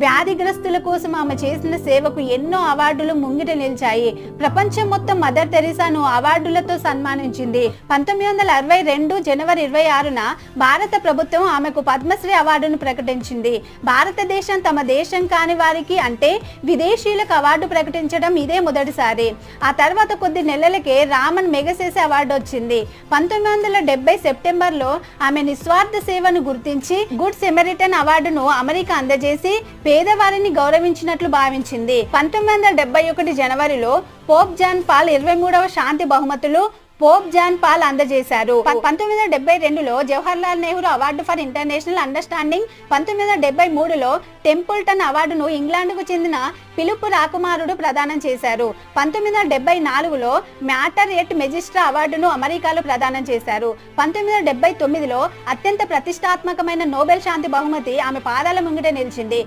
వ్యాధిగ్రస్తుల కోసం ఆమె చేసిన సేవకు ఎన్నో అవార్డులు ముంగిట నిలిచాయి. ప్రపంచం మొత్తం మదర్ తెరీసాను అవార్డులతో సన్మానించింది. 1962 జనవరి 26న భారత ప్రభుత్వం ఆమెకు పద్మశ్రీ అవార్డును ప్రకటించింది. భారతదేశం తమ దేశం కాని వారికి అంటే విదేశీయులకు అవార్డు ప్రకటించడం ఇదే మొదటిసారి. ఆ తర్వాత కొద్ది నెలలకే రామన్ మెగసెసే అవార్డు వచ్చింది. 1970 సెప్టెంబర్లో ఆమె నిస్వార్థ సేవను గుర్తించి గుడ్ సెమరిటన్ అవార్డును అమెరికా అందజేసి పేదవారిని గౌరవించినట్లు భావించింది. 1971 జనవరిలో పోప్ జాన్ పాల్ 23వ శాంతి బహుమతులు పోప్ జాన్ పాల్ అందజేశారు. 1972లో Jawaharlal Nehru award for international understanding, 1973లో టెంపుల్టన్ అవార్డును ఇంగ్లాండ్కు చెందిన పిలుపు రాకుమారుడు ప్రదానం చేశారు. 1974లో మ్యాటర్ ఎట్ మెజిస్ట్రా అవార్డును అమెరికాలో ప్రదానం చేశారు. 1979లో అత్యంత ప్రతిష్టాత్మకమైన నోబెల్ శాంతి బహుమతి ఆమె పాదాల ముంగిట నిలిచింది.